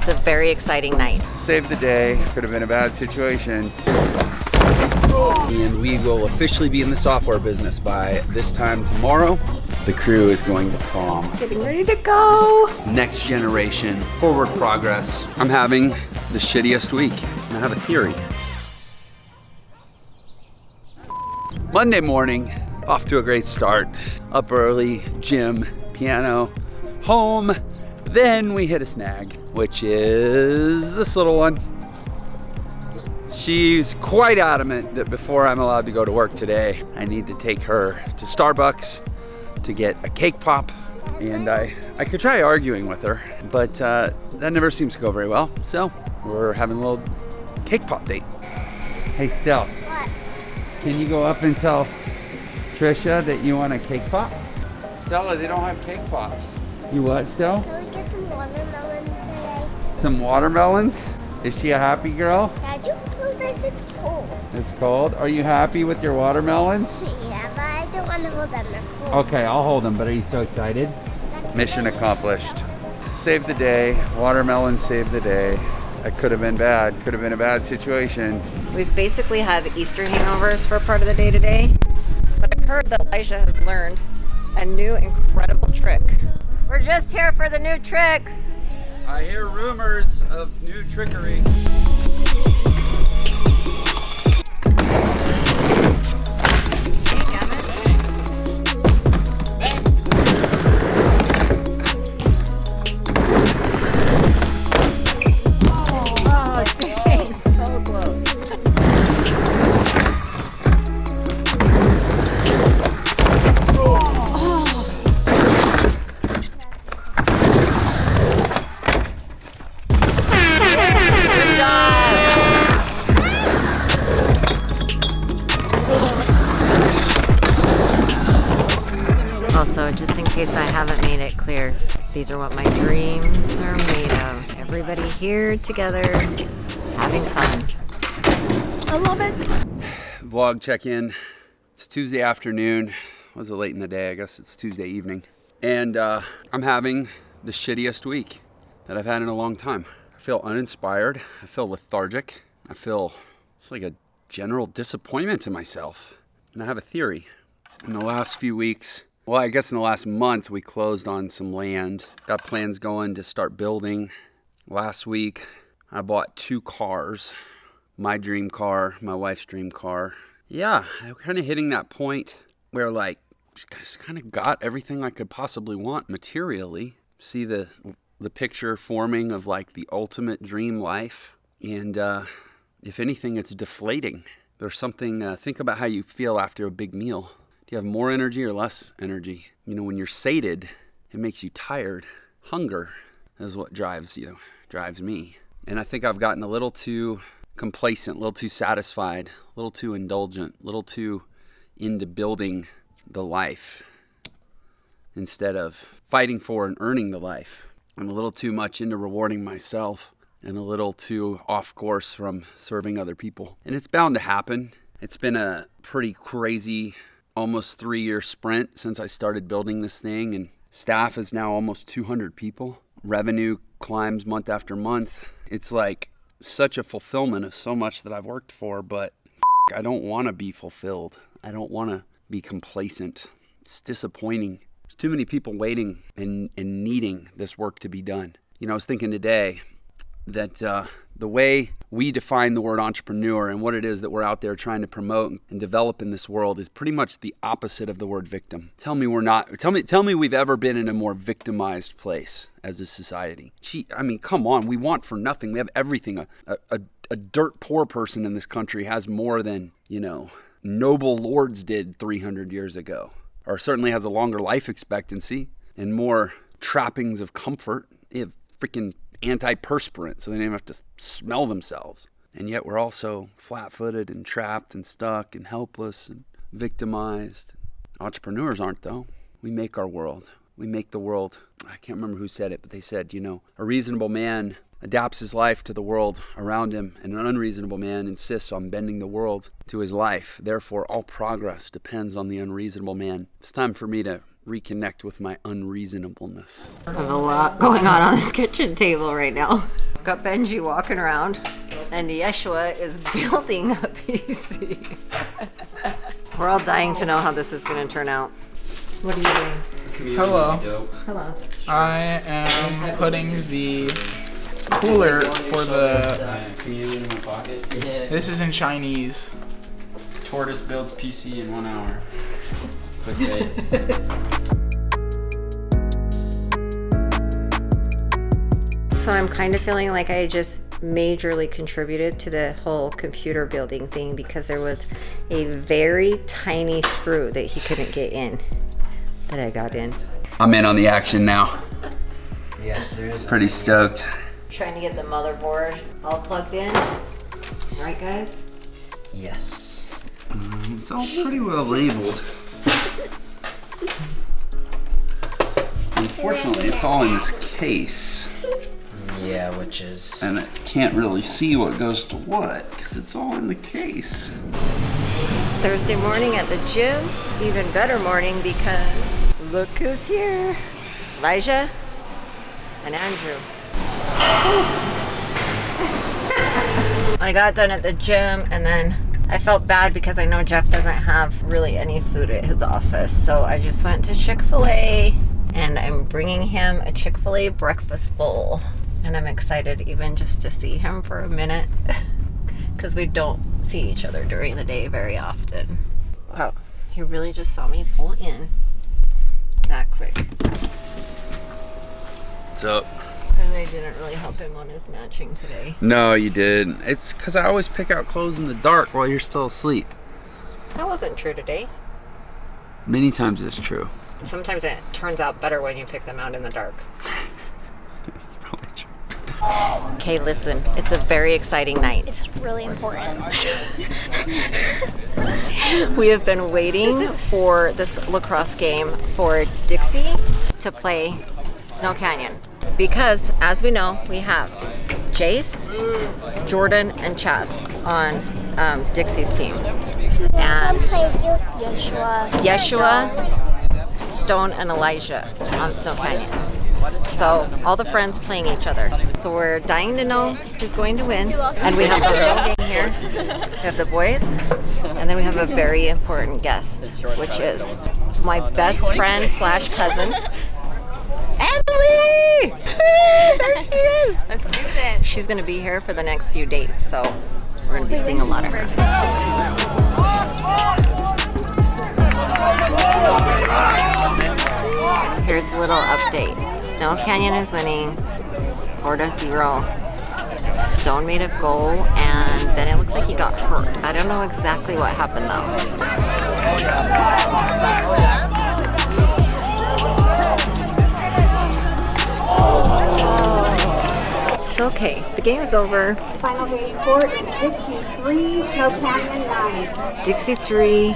It's a very exciting night. Saved the day. Could have been a bad situation. And we will officially be in the software business by this time tomorrow. The crew is going to prom. Getting ready to go. Next generation, forward progress. I'm having the shittiest week, and I have a theory. Monday morning, off to a great start. Up early, gym, piano, home. Then we hit a snag, which is this little one. She's quite adamant that before I'm allowed to go to work today, I need to take her to Starbucks to get a cake pop. And I could try arguing with her, but that never seems to go very well. So we're having a little cake pop date. Hey, Stell. What? Can you go up and tell Trisha that you want a cake pop? Stella, they don't have cake pops. You what, Stell? Can we get some watermelons today? Some watermelons? Is she a happy girl? Dad, you hold this, it's cold. It's cold? Are you happy with your watermelons? Yeah, but I don't want to hold them, they're cold. Okay, I'll hold them, but are you so excited? Mission accomplished. Saved the day. Watermelon saved the day. That could have been bad. Could have been a bad situation. We've basically had Easter hangovers for part of the day today, but I heard that Elijah has learned a new incredible trick. We're just here for the new tricks. I hear rumors of new trickery. Oh, dang, so close. Also, just in case I haven't made it clear, these are what my dreams are made of. Everybody here together, having fun. I love it. Vlog check-in. It's Tuesday afternoon. Was it late in the day? I guess it's Tuesday evening. And I'm having the shittiest week that I've had in a long time. I feel uninspired. I feel lethargic. I feel it's like a general disappointment in myself. And I have a theory. In the last few weeks, well, I guess in the last month, we closed on some land. Got plans going to start building. Last week, I bought 2 cars. My dream car, my wife's dream car. Yeah, I'm kind of hitting that point where like, just kind of got everything I could possibly want materially. See the picture forming of like the ultimate dream life. And if anything, it's deflating. There's something, think about how you feel after a big meal. Do you have more energy or less energy? You know, when you're sated, it makes you tired. Hunger is what drives you, drives me. And I think I've gotten a little too complacent, a little too satisfied, a little too indulgent, a little too into building the life instead of fighting for and earning the life. I'm a little too much into rewarding myself and a little too off course from serving other people. And it's bound to happen. It's been a pretty crazy almost 3-year sprint since I started building this thing, and staff is now almost 200 people. Revenue climbs month after month. It's like such a fulfillment of so much that I've worked for, but I don't want to be fulfilled. I don't want to be complacent. It's disappointing. There's too many people waiting and needing this work to be done. You know, I was thinking today that the way we define the word entrepreneur and what it is that we're out there trying to promote and develop in this world is pretty much the opposite of the word victim. Tell me we're not. Tell me we've ever been in a more victimized place as a society. Gee, I mean, come on. We want for nothing. We have everything. A dirt poor person in this country has more than, you know, noble lords did 300 years ago, or certainly has a longer life expectancy and more trappings of comfort. They have freaking antiperspirant, so they don't even have to smell themselves. And yet we're also flat-footed and trapped and stuck and helpless and victimized. Entrepreneurs aren't, though. We make our world. We make the world. I can't remember who said it, but they said, you know, a reasonable man adapts his life to the world around him, and an unreasonable man insists on bending the world to his life. Therefore, all progress depends on the unreasonable man. It's time for me to reconnect with my unreasonableness. I have a lot going on this kitchen table right now. Got Benji walking around, and Yeshua is building a PC. We're all dying to know how this is going to turn out. What are you doing? Hello. Hello. I am putting the cooler for the... This is in Chinese. Tortoise builds PC in 1 hour. Clickbait. So I'm kind of feeling like I just majorly contributed to the whole computer building thing because there was a very tiny screw that he couldn't get in that I got in. I'm in on the action now. Yes, there is. Pretty stoked. Trying to get the motherboard all plugged in. All right, guys? Yes. It's all pretty well labeled. Unfortunately, it's all in this case. Yeah, which is... And I can't really see what goes to what, because it's all in the case. Thursday morning at the gym. Even better morning because look who's here. Elijah and Andrew. I got done at the gym and then I felt bad because I know Jeff doesn't have really any food at his office. So I just went to Chick-fil-A and I'm bringing him a Chick-fil-A breakfast bowl. And I'm excited even just to see him for a minute because we don't see each other during the day very often. Wow, he really just saw me pull in that quick. What's up? And I didn't really help him on his matching today. No, you did. It's because I always pick out clothes in the dark while you're still asleep. That wasn't true today. Many times it's true. Sometimes it turns out better when you pick them out in the dark. It's probably true. Okay, listen, it's a very exciting night. It's really important. We have been waiting for this lacrosse game for Dixie to play Snow Canyon. Because, as we know, we have Jace, Jordan, and Chaz on Dixie's team. And Yeshua, Stone, and Elijah on Snow Canyons. So, all the friends playing each other. So we're dying to know who's going to win. And we have the whole gang here. We have the boys. And then we have a very important guest, which is my best friend / cousin, Emily! There she is! Let's do this. She's going to be here for the next few days, so we're going to be seeing a lot of her. Here's a little update. Snow Canyon is winning 4-0. Stone made a goal, and then it looks like he got hurt. I don't know exactly what happened, though. It's okay. The game is over. Final game score is Dixie 3, Snow Canyon 9. Dixie 3.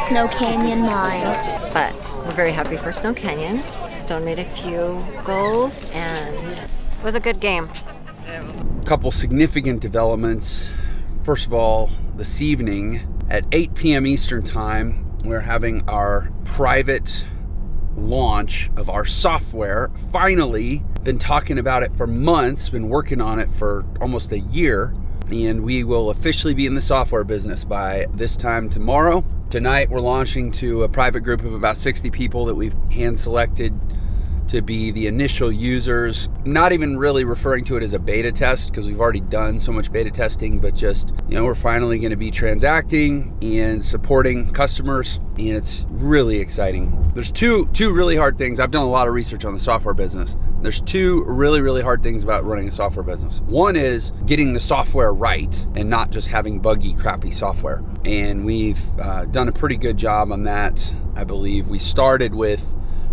Snow Canyon 9. But we're very happy for Snow Canyon. Stone made a few goals and it was a good game. Couple significant developments. First of all, this evening at 8 p.m. Eastern Time, we're having our private launch of our software. Finally, been talking about it for months, been working on it for almost a year, and we will officially be in the software business by this time tomorrow. Tonight, we're launching to a private group of about 60 people that we've hand selected to be the initial users. Not even really referring to it as a beta test because we've already done so much beta testing, but just, we're finally going to be transacting and supporting customers, and it's really exciting. There's two really hard things. I've done a lot of research on the software business. There's two really hard things about running a software business. One is getting the software right and not just having buggy, crappy software. And we've done a pretty good job on that, I believe. We started with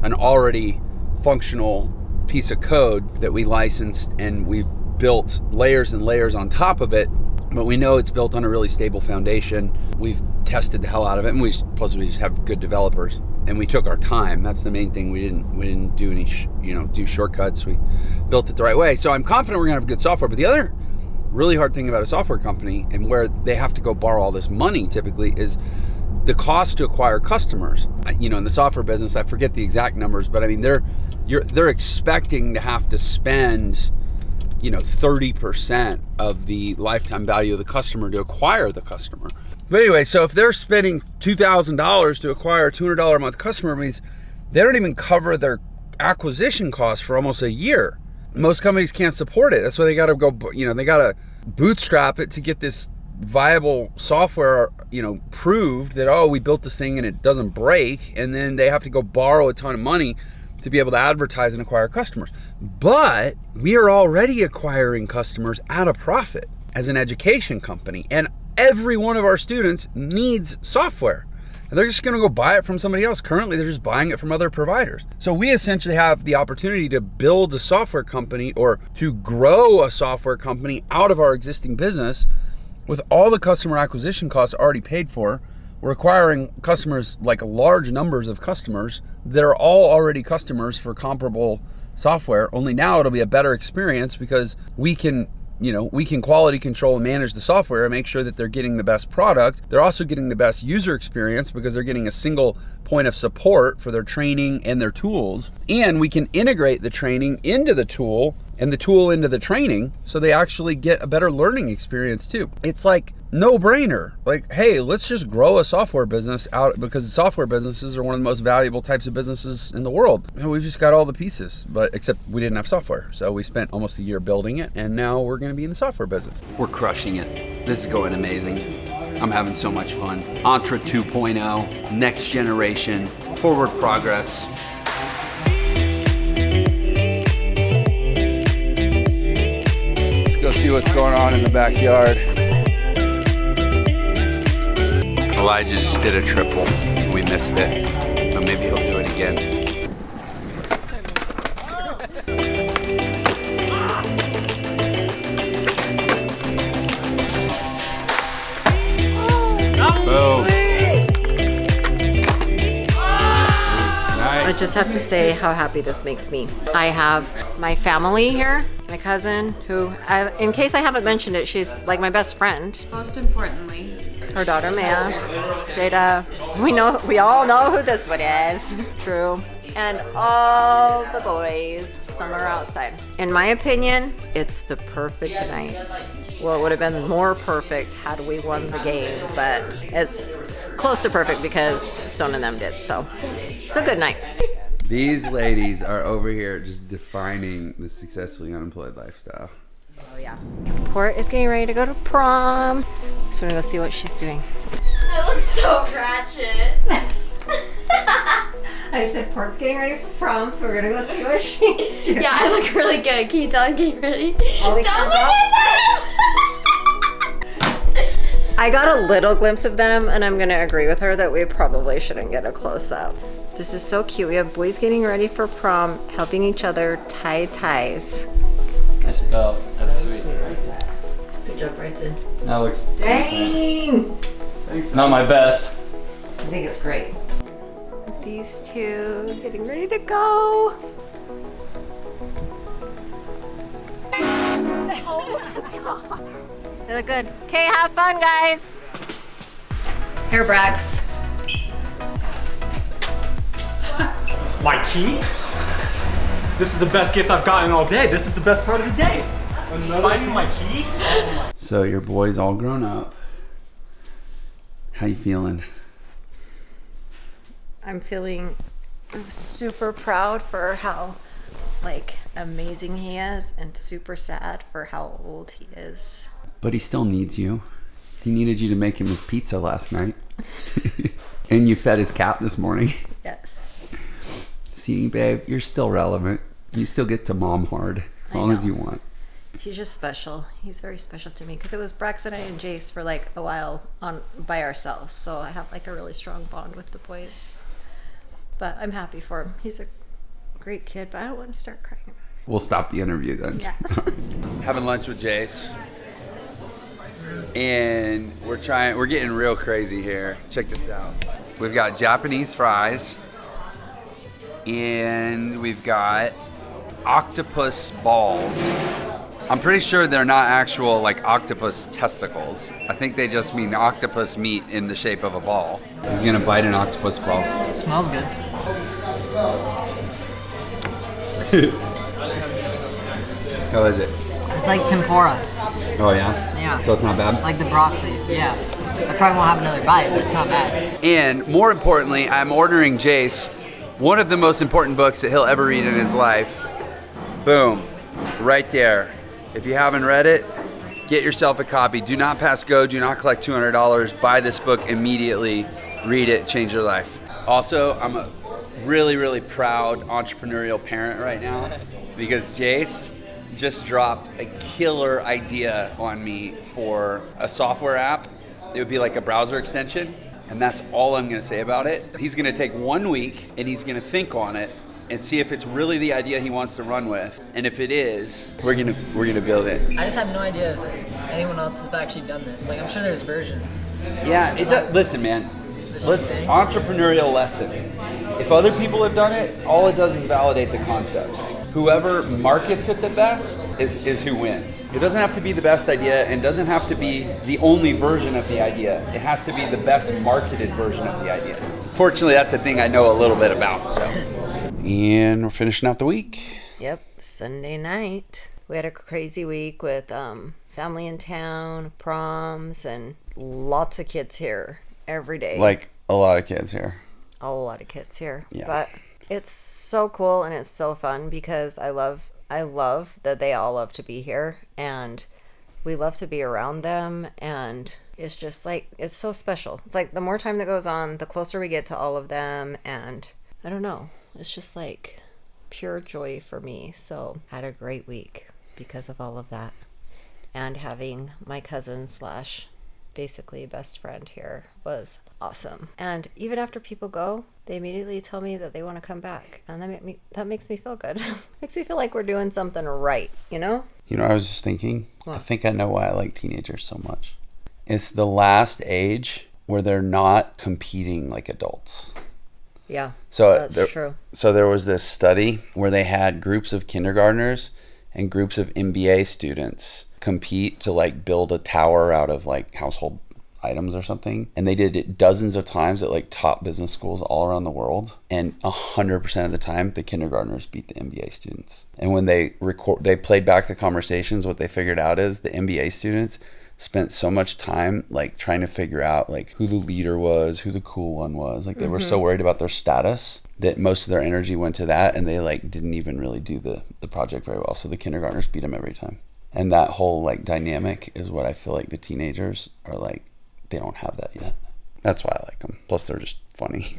an already functional piece of code that we licensed, and we've built layers and layers on top of it, but we know it's built on a really stable foundation. We've tested the hell out of it, and we just have good developers, and we took our time. That's the main thing. We didn't do any do shortcuts. We built it the right way. So I'm confident we're gonna have good software. But the other really hard thing about a software company, and where they have to go borrow all this money typically, is the cost to acquire customers. In the software business, I forget the exact numbers, but I mean they're expecting to have to spend 30% of the lifetime value of the customer to acquire the customer. But anyway, so if they're spending $2,000 to acquire a $200 a month customer, means they don't even cover their acquisition costs for almost a year. Most companies can't support it. That's why they got to go, they got to bootstrap it to get this viable software, proved that, oh, we built this thing and it doesn't break. And then they have to go borrow a ton of money to be able to advertise and acquire customers. But we are already acquiring customers at a profit as an education company. And every one of our students needs software. And they're just gonna go buy it from somebody else. Currently, they're just buying it from other providers. So we essentially have the opportunity to build a software company or to grow a software company out of our existing business with all the customer acquisition costs already paid for. We're acquiring customers, like large numbers of customers that are all already customers for comparable software. Only now it'll be a better experience because we can quality control and manage the software and make sure that they're getting the best product. They're also getting the best user experience because they're getting a single point of support for their training and their tools. And we can integrate the training into the tool and the tool into the training so they actually get a better learning experience too. It's like no brainer. Like, hey, let's just grow a software business out because software businesses are one of the most valuable types of businesses in the world. And we've just got all the pieces, but except we didn't have software. So we spent almost a year building it and now we're gonna be in the software business. We're crushing it. This is going amazing. I'm having so much fun. Entre 2.0, next generation, forward progress. Let's go see what's going on in the backyard. Elijah just did a triple. We missed it. But maybe he'll do it again. Boom. I just have to say how happy this makes me. I have my family here, my cousin, who, in case I haven't mentioned it, she's like my best friend. Most importantly, her daughter Maya, Jada. We all know who this one is. True. And all the boys. Some are outside. In my opinion, it's the perfect night. Well, it would have been more perfect had we won the game, but it's close to perfect because Stone and them did. So it's a good night. These ladies are over here just defining the successfully unemployed lifestyle. Oh yeah. Port is getting ready to go to prom. So we're gonna go see what she's doing. I look so ratchet. I said Port's getting ready for prom, so we're gonna go see what she's doing. Yeah, I look really good. Can you tell I'm getting ready? Don't look at that! I got a little glimpse of them, and I'm gonna agree with her that we probably shouldn't get a close-up. This is so cute. We have boys getting ready for prom, helping each other tie ties. Nice belt. That's sweet. Good job, Bryson. That looks Dang! Thanks. Not my best. I think it's great. These two getting ready to go. They look good. Okay, have fun, guys. Here, Brax. My key? This is the best gift I've gotten all day. This is the best part of the day. Finding my key? So your boy's all grown up. How you feeling? I'm feeling super proud for how amazing he is and super sad for how old he is. But he still needs you. He needed you to make him his pizza last night. And you fed his cat this morning. Yes. See, babe, you're still relevant. You still get to mom hard as long as you want. He's just special. He's very special to me because it was Brax and I and Jace for a while by ourselves. So I have a really strong bond with the boys. But I'm happy for him. He's a great kid, but I don't want to start crying about it. We'll stop the interview then. Yeah. Having lunch with Jace. And we're getting real crazy here. Check this out. We've got Japanese fries. And we've got octopus balls. I'm pretty sure they're not actual octopus testicles. I think they just mean octopus meat in the shape of a ball. He's gonna bite an octopus ball. It smells good. How is it? It's like tempura. Oh yeah? Yeah. So it's not bad? Like the broccoli, yeah. I probably won't have another bite, but it's not bad. And more importantly, I'm ordering Jace one of the most important books that he'll ever read in his life. Boom, right there. If you haven't read it, get yourself a copy. Do not pass go, do not collect $200. Buy this book immediately. Read it, change your life. Also, I'm a really, really proud entrepreneurial parent right now because Jace just dropped a killer idea on me for a software app. It would be like a browser extension, and that's all I'm gonna say about it. He's gonna take 1 week and he's gonna think on it and see if it's really the idea he wants to run with. And if it is, we're gonna build it. I just have no idea if anyone else has actually done this. Like, I'm sure there's versions. Yeah, it does. Listen, man. Entrepreneurial lesson. If other people have done it, all it does is validate the concept. Whoever markets it the best is who wins. It doesn't have to be the best idea and doesn't have to be the only version of the idea. It has to be the best marketed version of the idea. Fortunately, that's a thing I know a little bit about. So, and we're finishing out the week. Yep, Sunday night. We had a crazy week with family in town, proms, and lots of kids here every day. Like a lot of kids here. A lot of kids here. Yeah. But it's so cool and it's so fun because I love that they all love to be here and we love to be around them, and it's just like, it's so special. It's like the more time that goes on, the closer we get to all of them, and I don't know, it's just like pure joy for me. So had a great week because of all of that, and having my cousin slash basically best friend here was awesome. And even after people go, they immediately tell me that they want to come back, and that makes me feel good. Makes me feel like we're doing something right, you know? You know, I was just thinking, What? I think I know why I like teenagers so much. It's the last age where they're not competing like adults. Yeah, So that's true. So there was this study where they had groups of kindergartners and groups of MBA students compete to like build a tower out of like household items or something, and they did it dozens of times at like top business schools all around the world, and 100% of the time the kindergartners beat the MBA students. And when they played back the conversations, what they figured out is the MBA students spent so much time like trying to figure out like who the leader was, who the cool one was. Like they were so worried about their status that most of their energy went to that, and they like didn't even really do the project very well. So the kindergartners beat them every time. And that whole like dynamic is what I feel like the teenagers are like, they don't have that yet. That's why I like them. Plus they're just funny.